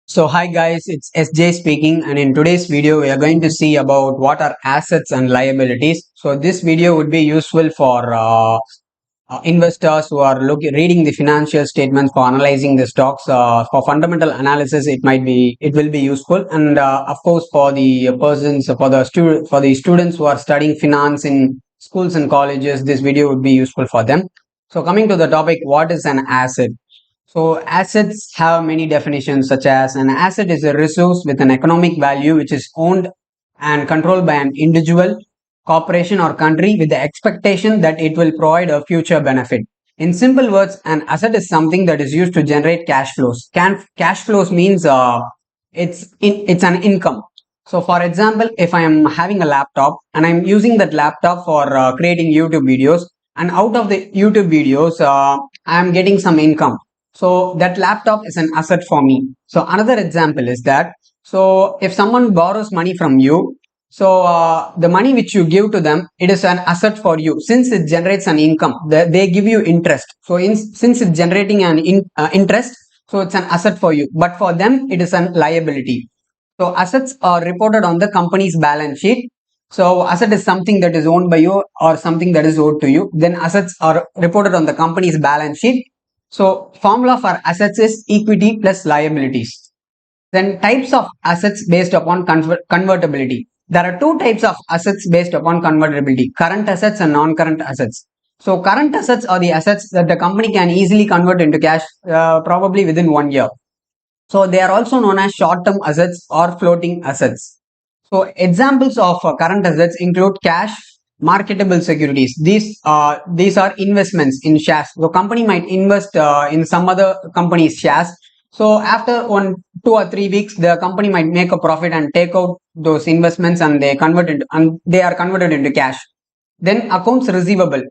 So hi guys, it's SJ speaking, and in today's video we are going to see about what are assets and liabilities. So this video would be useful for investors who are reading the financial statements for analyzing the stocks. For fundamental analysis, it will be useful, and of course for the persons for the students who are studying finance in schools and colleges, this video would be useful for them. So coming to the topic, what is an asset? So assets have many definitions, such as an asset is a resource with an economic value which is owned and controlled by an individual, corporation, or country with the expectation that it will provide a future benefit. In simple words, an asset is something that is used to generate cash flows. Cash flows means it's an income. So, for example, if I am having a laptop and I'm using that laptop for creating YouTube videos, and out of the YouTube videos, I am getting some income, so that laptop is an asset for me. So another example is that, so if someone borrows money from you, so the money which you give to them, it is an asset for you since it generates an income. They give you interest. So since it's generating an interest, so it's an asset for you. But for them, it is an liability. So assets are reported on the company's balance sheet. So asset is something that is owned by you or something that is owed to you. Then assets are reported on the company's balance sheet. So formula for assets is equity plus liabilities. Then types of assets based upon convertibility. There are two types of assets based upon convertibility: current assets and non-current assets. So current assets are the assets that the company can easily convert into cash, probably within 1 year. So they are also known as short-term assets or floating assets. So examples of current assets include cash, marketable securities. These are investments in shares. The company might invest in some other company's shares. So after 2 or 3 weeks, the company might make a profit and take out those investments, and they are converted into cash. Then accounts receivable.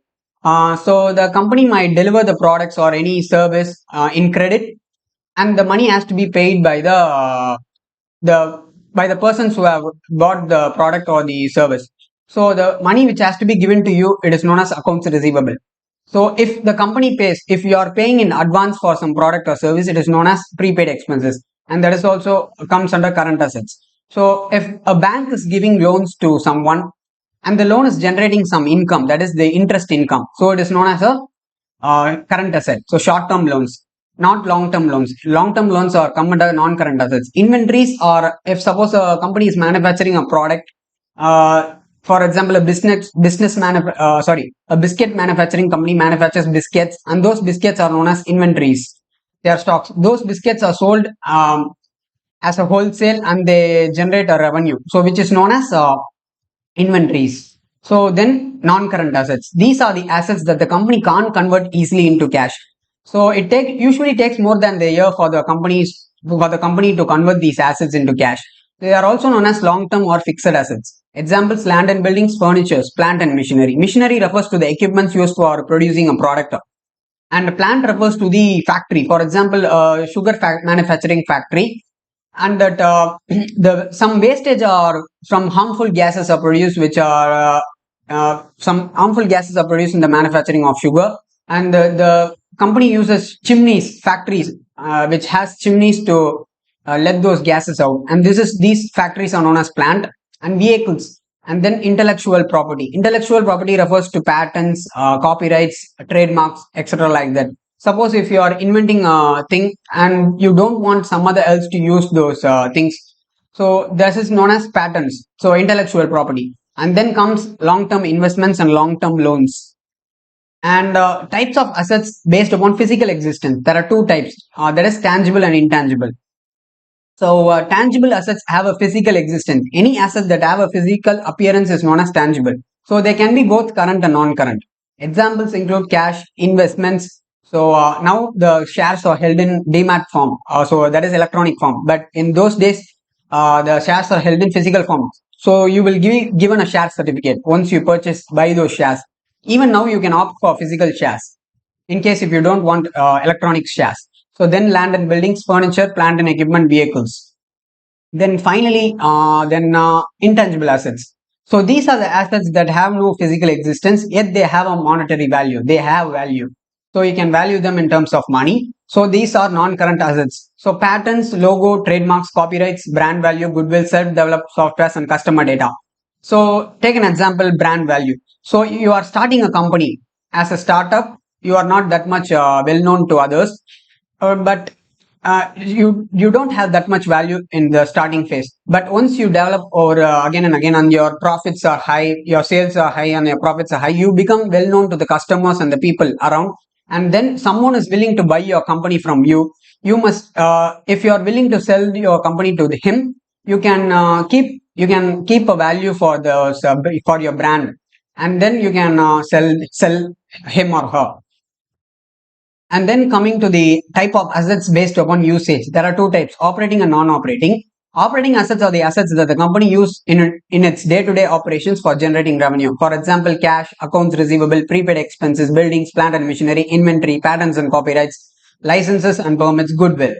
So the company might deliver the products or any service in credit, and the money has to be paid by the by the persons who have bought the product or the service. So the money which has to be given to you, it is known as accounts receivable. So if the company pays, if you are paying in advance for some product or service, it is known as prepaid expenses, and that is also comes under current assets. So if a bank is giving loans to someone and the loan is generating some income, that is the interest income, so it is known as a current asset. So short term loans, not long term loans. Long term loans are come under non current assets. Inventories are, if suppose a company is manufacturing a product, for example, a biscuit manufacturing company manufactures biscuits, and those biscuits are known as inventories. They are stocks. Those biscuits are sold as a wholesale, and they generate a revenue, so which is known as inventories. So then non-current assets. These are the assets that the company can't convert easily into cash. So usually takes more than a year for the company to convert these assets into cash. They are also known as long-term or fixed assets. Examples: land and buildings, furnitures, plant and machinery. Machinery refers to the equipments used for producing a product, and plant refers to the factory. For example, manufacturing factory, and that the some wastage or some harmful gases are produced, which are some harmful gases are produced in the manufacturing of sugar, and the company uses chimneys, factories which has chimneys to let those gases out, and these factories are known as plant. And vehicles, and then intellectual property. Intellectual property refers to patents, copyrights, trademarks, etc., like that. Suppose if you are inventing a thing and you don't want some other else to use those things, so this is known as patents. So intellectual property. And then comes long-term investments and long-term loans. And types of assets based upon physical existence. There are two types. That is tangible and intangible. So tangible assets have a physical existence. Any asset that have a physical appearance is known as tangible. So they can be both current and non-current. Examples include cash, investments. So now the shares are held in Demat form. So that is electronic form. But in those days, the shares are held in physical form. So you will given a share certificate once you buy those shares. Even now you can opt for physical shares in case if you don't want electronic shares. So then land and buildings, furniture, plant and equipment, vehicles. Then finally, intangible assets. So these are the assets that have no physical existence, yet they have a monetary value. They have value. So you can value them in terms of money. So these are non-current assets. So patents, logo, trademarks, copyrights, brand value, goodwill, self-developed softwares, and customer data. So take an example, brand value. So you are starting a company as a startup. You are not that much well known to others, but you don't have that much value in the starting phase. But once you develop or again and again, and your profits are high, your sales are high, and your profits are high, you become well known to the customers and the people around. And then someone is willing to buy your company from you. You must, if you are willing to sell your company to him, you can keep a value for for your brand, and then you can sell him or her. And then coming to the type of assets based upon usage, there are two types: operating and non-operating. Operating assets are the assets that the company use in its day-to-day operations for generating revenue. For example, cash, accounts receivable, prepaid expenses, buildings, plant and machinery, inventory, patents and copyrights, licenses and permits, goodwill.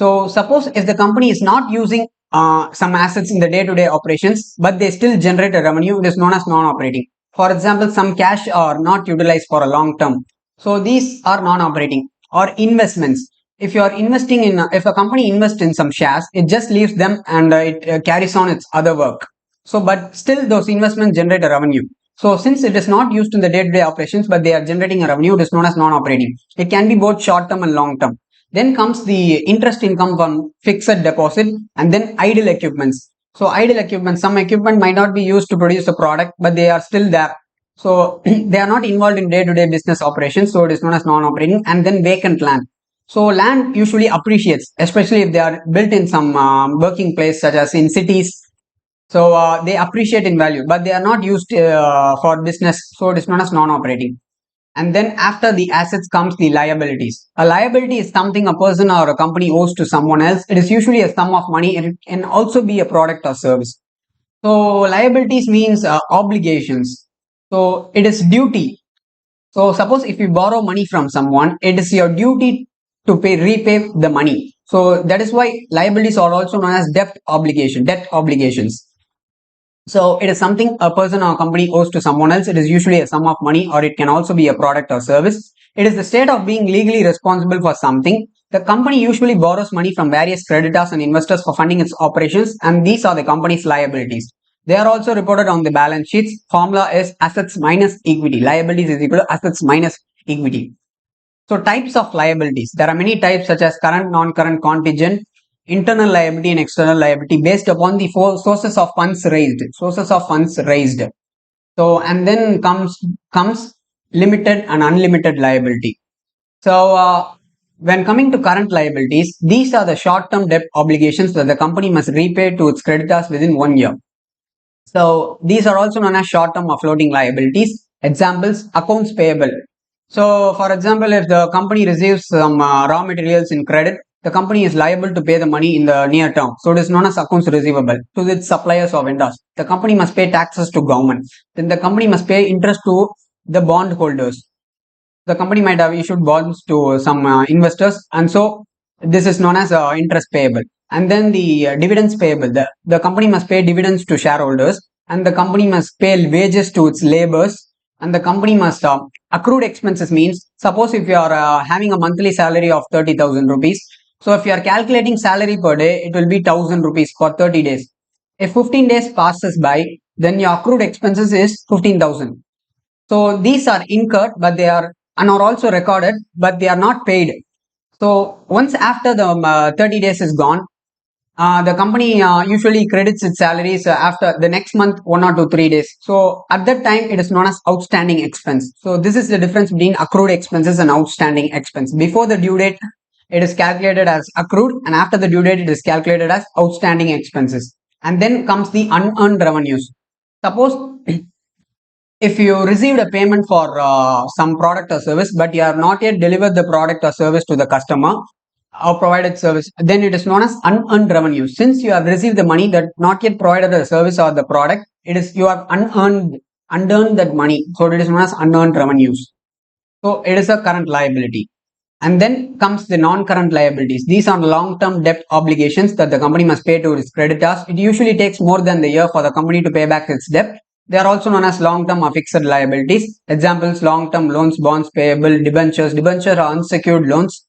So suppose if the company is not using some assets in the day-to-day operations, but they still generate a revenue, it is known as non-operating. For example, some cash are not utilized for a long term. So these are non-operating. Or investments. If you are investing in, if a company invests in some shares, it just leaves them and it carries on its other work. So, but still those investments generate a revenue. So since it is not used in the day-to-day operations, but they are generating a revenue, it is known as non-operating. It can be both short-term and long-term. Then comes the interest income from fixed deposit, and then idle equipments. So idle equipment, some equipment might not be used to produce a product, but they are still there. So they are not involved in day-to-day business operations. So it is known as non-operating. And then vacant land. So land usually appreciates, especially if they are built in some working place, such as in cities. So they appreciate in value, but they are not used for business. So it is known as non-operating. And then after the assets comes the liabilities. A liability is something a person or a company owes to someone else. It is usually a sum of money, and it can also be a product or service. So liabilities means obligations. So it is duty. So suppose if you borrow money from someone, it is your duty to repay the money. So that is why liabilities are also known as debt obligations. So it is something a person or company owes to someone else. It is usually a sum of money, or it can also be a product or service. It is the state of being legally responsible for something. The company usually borrows money from various creditors and investors for funding its operations, and these are the company's liabilities. They are also reported on the balance sheets. Formula is assets minus equity. Liabilities is equal to assets minus equity. So types of liabilities. There are many types such as current, non-current, contingent, internal liability and external liability based upon the four sources of funds raised. Sources of funds raised. So and then comes limited and unlimited liability. So when coming to current liabilities, these are the short-term debt obligations that the company must repay to its creditors within 1 year. So these are also known as short-term or floating liabilities. Examples: accounts payable. So for example, if the company receives some raw materials in credit, the company is liable to pay the money in the near term. So it is known as accounts receivable to its suppliers or vendors. The company must pay taxes to government. Then the company must pay interest to the bond holders. The company might have issued bonds to some investors, and so this is known as interest payable. And then the dividends payable. The company must pay dividends to shareholders, and the company must pay wages to its laborers, and the company must accrued expenses means, suppose if you are having a monthly salary of 30,000 rupees, so if you are calculating salary per day, it will be 1,000 rupees for 30 days. If 15 days passes by, then your accrued expenses is 15,000. So these are incurred, but they are and are also recorded, but they are not paid. So once after the 30 days is gone, the company usually credits its salaries after the next month, 1 or 2, 3 days. So at that time, it is known as outstanding expense. So this is the difference between accrued expenses and outstanding expense. Before the due date, it is calculated as accrued, and after the due date, it is calculated as outstanding expenses. And then comes the unearned revenues. Suppose if you received a payment for some product or service, but you have not yet delivered the product or service to the customer or provided service, then it is known as unearned revenue. Since you have received the money that not yet provided the service or the product, it is you have unearned that money. So it is known as unearned revenues. So it is a current liability. And then comes the non-current liabilities. These are long-term debt obligations that the company must pay to its creditors. It usually takes more than the year for the company to pay back its debt. They are also known as long-term or fixed liabilities. Examples: long-term loans, bonds payable, debentures. Debentures are unsecured loans.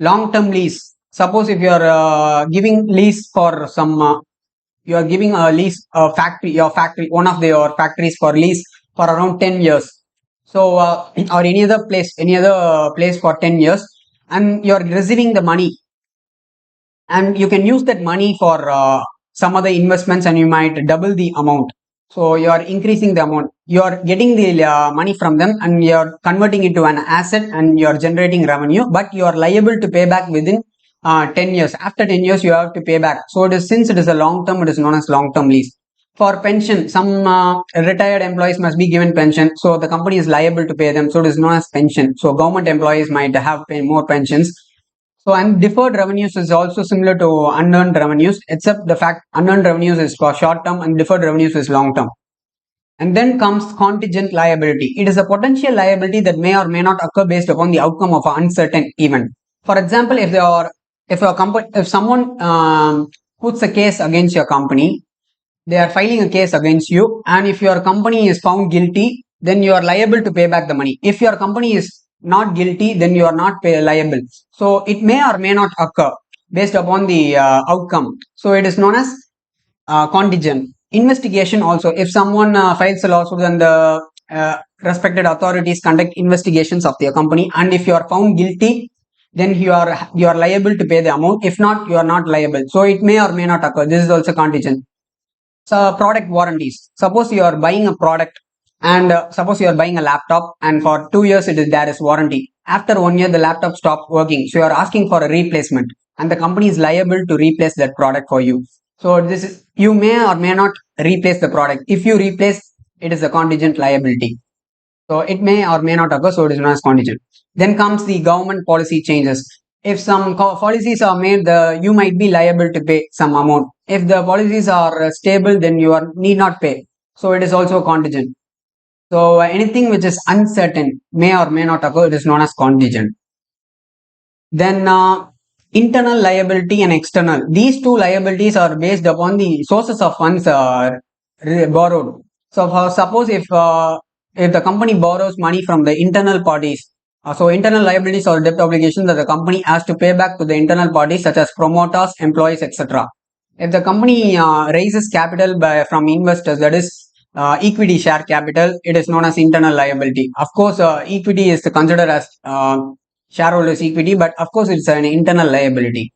Long-term lease. Suppose if you are giving lease for some, you are giving a lease factory, your factory, one of your factories for lease for around 10 years. So, or any other place for 10 years, and you are receiving the money, and you can use that money for some other investments, and you might double the amount. So you are increasing the amount, you are getting the money from them, and you are converting into an asset, and you are generating revenue, but you are liable to pay back within 10 years. After 10 years you have to pay back. So it is, since it is a long term, it is known as long term lease. For pension, some retired employees must be given pension, so the company is liable to pay them, so it is known as pension. So government employees might have pay more pensions. So, and deferred revenues is also similar to unearned revenues, except the fact unearned revenues is for short term and deferred revenues is long term. And then comes contingent liability. It is a potential liability that may or may not occur based upon the outcome of an uncertain event. For example, if someone puts a case against your company, they are filing a case against you, and if your company is found guilty, then you are liable to pay back the money. If your company is not guilty, then you are not liable. So it may or may not occur based upon the outcome. So it is known as contingent. Investigation also, if someone files a lawsuit, and the respected authorities conduct investigations of their company, and if you are found guilty, then you are liable to pay the amount. If not, you are not liable. So it may or may not occur. This is also contingent. So product warranties. Suppose you are buying a product, and suppose you are buying a laptop, and for 2 years there is warranty. After 1 year the laptop stopped working, so you are asking for a replacement, and the company is liable to replace that product for you. So this is, you may or may not replace the product. If you replace, it is a contingent liability. So it may or may not occur, so it is known as contingent. Then comes the government policy changes. If some policies are made, you might be liable to pay some amount. If the policies are stable, then you need not pay. So it is also contingent. So anything which is uncertain may or may not occur, it is known as contingent. Then internal liability and external. These two liabilities are based upon the sources of funds borrowed. So suppose if the company borrows money from the internal parties, so internal liabilities or debt obligations that the company has to pay back to the internal parties such as promoters, employees, etc. If the company raises capital from investors, that is equity share capital, it is known as internal liability. Of course, equity is considered as shareholders' equity, but of course it's an internal liability.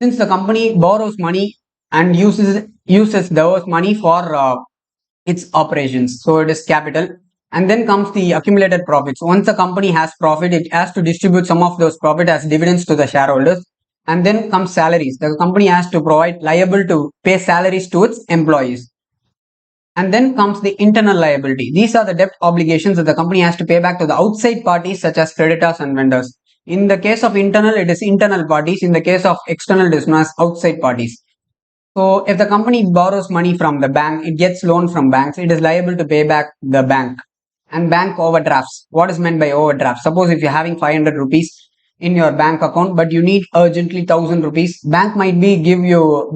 Since the company borrows money and uses those money for its operations, so it is capital. And then comes the accumulated profits. Once the company has profit, it has to distribute some of those profit as dividends to the shareholders. And then comes salaries. The company has to provide, liable to pay salaries to its employees. And then comes the internal liability. These are the debt obligations that the company has to pay back to the outside parties such as creditors and vendors. In the case of internal, it is internal parties. In the case of external, it is known as outside parties. So if the company borrows money from the bank, it gets loan from banks, it is liable to pay back the bank. And bank overdrafts. What is meant by overdraft? Suppose if you're having 500 rupees in your bank account, but you need urgently 1000 rupees, bank might give you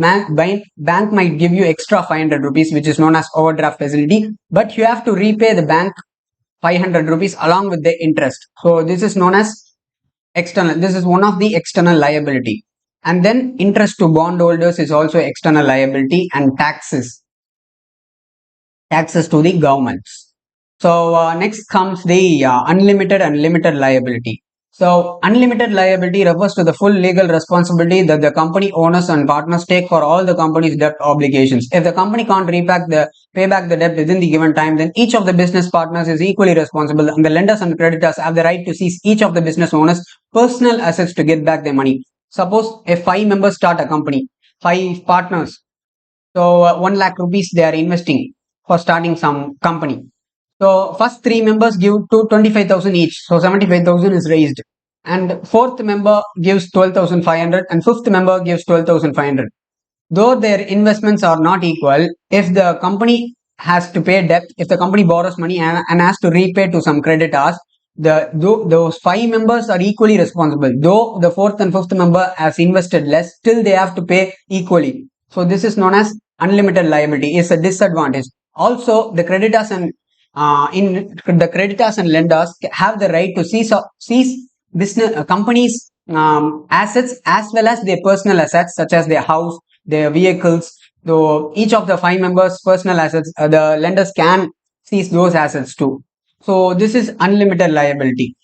extra 500 rupees, which is known as overdraft facility, but you have to repay the bank 500 rupees along with the interest. So this is known as external. This is one of the external liability. And then interest to bondholders is also external liability, and taxes to the governments. So next comes the unlimited and limited liability. So unlimited liability refers to the full legal responsibility that the company owners and partners take for all the company's debt obligations. If the company can't pay back the debt within the given time, then each of the business partners is equally responsible, and the lenders and creditors have the right to seize each of the business owners' personal assets to get back their money. Suppose if 5 members start a company, 5 partners, so 1 lakh rupees they are investing for starting some company. So first 3 members give to 25,000 each, so 75,000 is raised, and fourth member gives 12,500, and fifth member gives 12,500. Though their investments are not equal, if the company has to pay debt, if the company borrows money and has to repay to some creditors, those 5 members are equally responsible. Though the fourth and fifth member has invested less, still they have to pay equally. So this is known as unlimited liability. It's a disadvantage. Also, the creditors and in the creditors and lenders have the right to seize business companies assets as well as their personal assets such as their house, their vehicles. Though each of the five members' personal assets, the lenders can seize those assets too. So this is unlimited liability.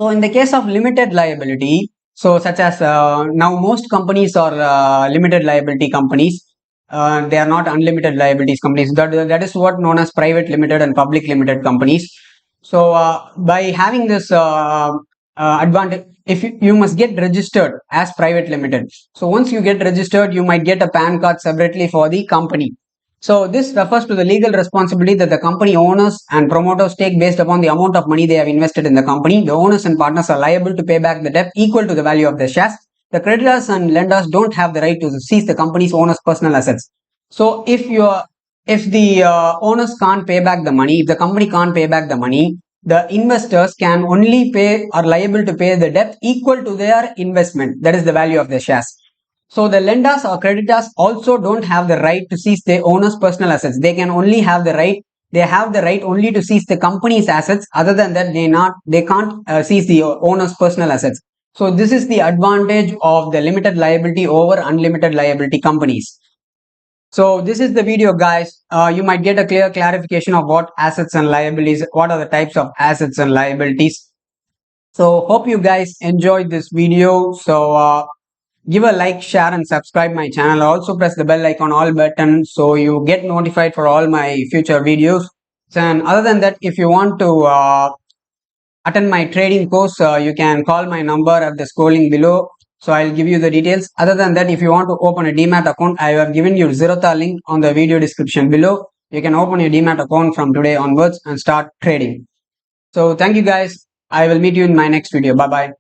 So in the case of limited liability, so such as now most companies are limited liability companies. They are not unlimited liabilities companies. That is what known as private limited and public limited companies. So by having this advantage, if you must get registered as private limited. So once you get registered, you might get a PAN card separately for the company. So this refers to the legal responsibility that the company owners and promoters take based upon the amount of money they have invested in the company. The owners and partners are liable to pay back the debt equal to the value of the shares. The creditors and lenders don't have the right to seize the company's owners' personal assets. So if the owners can't pay back the money, if the company can't pay back the money, the investors can only pay or liable to pay the debt equal to their investment. That is the value of the shares. So the lenders or creditors also don't have the right to seize the owner's personal assets. They can only have the right. They have the right only to seize the company's assets. Other than that, they can't seize the owner's personal assets. So this is the advantage of the limited liability over unlimited liability companies. So this is the video, guys. You might get a clear clarification of what assets and liabilities, what are the types of assets and liabilities. So hope you guys enjoyed this video. So give a like, share and subscribe my channel. Also press the bell icon all button so you get notified for all my future videos. And other than that, if you want to attend my trading course, you can call my number at the scrolling below. So I'll give you the details. Other than that, if you want to open a Demat account, I have given you Zerodha link on the video description below. You can open your Demat account from today onwards and start trading. So thank you guys. I will meet you in my next video. Bye bye.